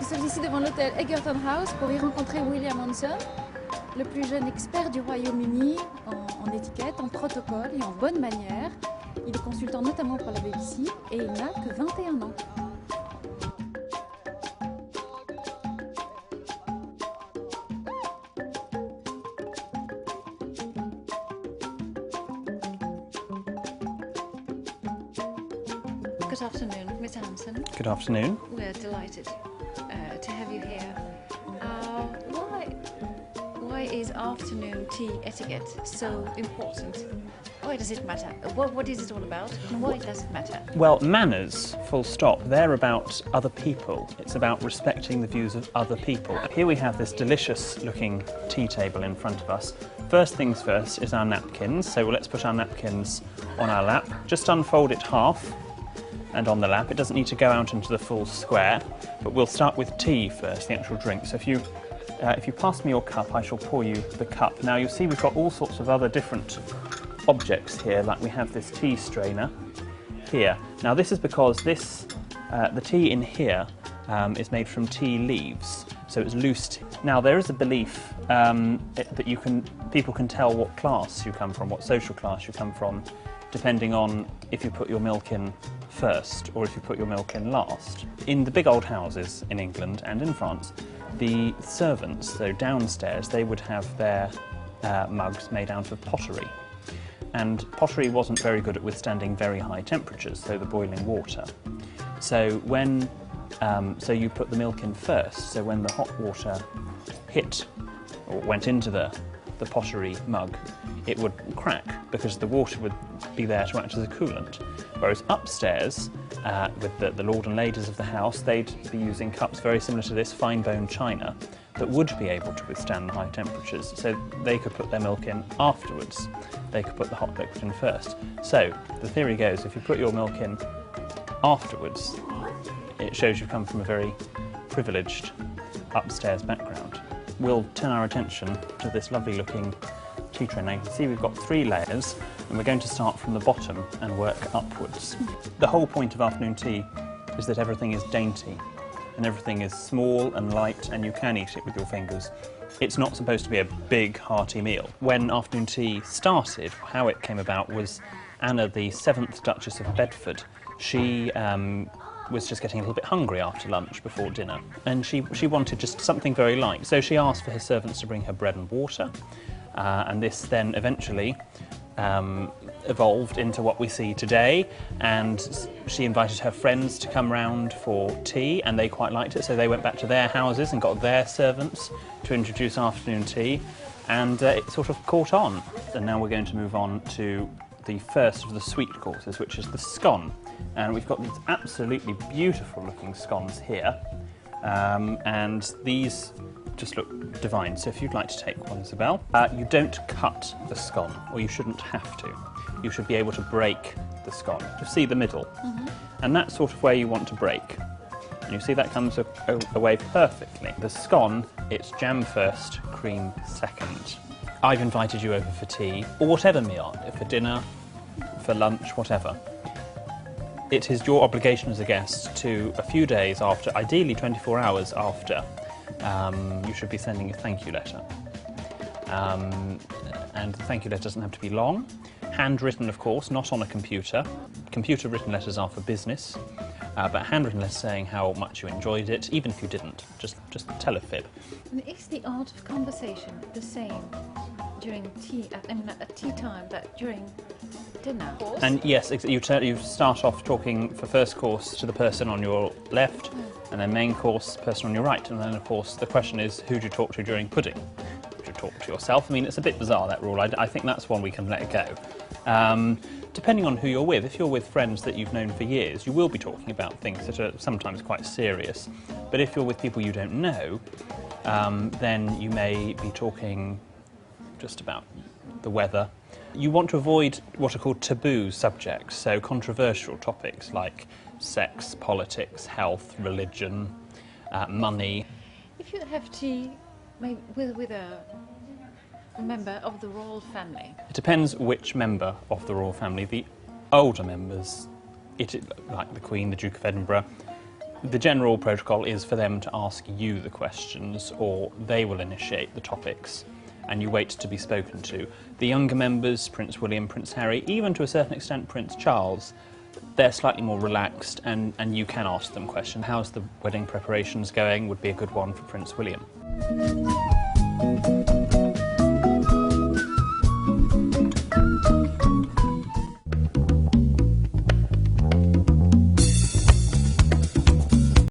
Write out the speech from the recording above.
Je suis ici devant l'hôtel Egerton House pour y rencontrer William Hanson, le plus jeune expert du Royaume-Uni en étiquette, en protocole et en bonne manière. Il est consultant notamment pour la BBC et il n'a que 21 ans. Good afternoon, Miss Hanson. Good afternoon. We're delighted to have you here. Why is afternoon tea etiquette so important? Why does it matter? What is it all about and why does it matter? Well, manners, full stop, they're about other people. It's about respecting the views of other people. Here we have this delicious looking tea table in front of us. First things first is our napkins, so let's put our napkins on our lap. Just unfold it half and on the lap. It doesn't need to go out into the full square, but we'll start with tea first, the actual drink. So if you pass me your cup, I shall pour you the cup. Now you'll see we've got all sorts of other different objects here, like we have this tea strainer here. Now this is because the tea in here is made from tea leaves, so it's loose tea. Now there is a belief that people can tell what class you come from, what social class you come from, depending on if you put your milk in first or if you put your milk in last. In the big old houses in England and in France, the servants, so downstairs, they would have their mugs made out of pottery. And pottery wasn't very good at withstanding very high temperatures, so the boiling water. So so you put the milk in first, so when the hot water hit or went into the pottery mug, it would crack because the water would be there to act as a coolant. Whereas upstairs, with the lord and ladies of the house, they'd be using cups very similar to this, fine bone china, that would be able to withstand the high temperatures, so they could put their milk in afterwards. They could put the hot liquid in first. So the theory goes, if you put your milk in afterwards, it shows you come from a very privileged upstairs background. We'll turn our attention to this lovely looking tea tray. Now you can see we've got 3 layers, and we're going to start from the bottom and work upwards. The whole point of afternoon tea is that everything is dainty and everything is small and light and you can eat it with your fingers. It's not supposed to be a big hearty meal. When afternoon tea started, how it came about was Anna, the 7th Duchess of Bedford. She was just getting a little bit hungry after lunch, before dinner, and she wanted just something very light. So she asked for her servants to bring her bread and water, and this then eventually evolved into what we see today, and she invited her friends to come round for tea, and they quite liked it, so they went back to their houses and got their servants to introduce afternoon tea, and it sort of caught on. And now we're going to move on to the first of the sweet courses, which is the scone. And we've got these absolutely beautiful looking scones here, and these just look divine. So if you'd like to take one, Isabelle. You don't cut the scone, or you shouldn't have to. You should be able to break the scone. You see the middle, and that's sort of where you want to break. And you see that comes away perfectly. The scone, it's jam first, cream second. I've invited you over for tea, or whatever meal, for dinner, for lunch, whatever. It is your obligation as a guest to, a few days after, ideally 24 hours after, you should be sending a thank you letter. And the thank you letter doesn't have to be long. Handwritten, of course, not on a computer. Computer written letters are for business, but handwritten letters saying how much you enjoyed it, even if you didn't, just tell a fib. And is the art of conversation the same during tea, at tea time, but during dinner? And yes, you start off talking for first course to the person on your left, and then main course, person on your right, and then of course the question is, who do you talk to during pudding? Do you talk to yourself? I mean, it's a bit bizarre, that rule. I think that's one we can let go. Depending on who you're with, if you're with friends that you've known for years, you will be talking about things that are sometimes quite serious. But if you're with people you don't know, then you may be talking just about the weather. You want to avoid what are called taboo subjects, so controversial topics like sex, politics, health, religion, money. If you have tea maybe with a member of the royal family? It depends which member of the royal family. The older members, like the Queen, the Duke of Edinburgh, The general protocol is for them to ask you the questions, or they will initiate the topics, and you wait to be spoken to. The younger members, Prince William, Prince Harry, even to a certain extent Prince Charles, they're slightly more relaxed, and you can ask them questions. How's the wedding preparations going would be a good one for Prince William.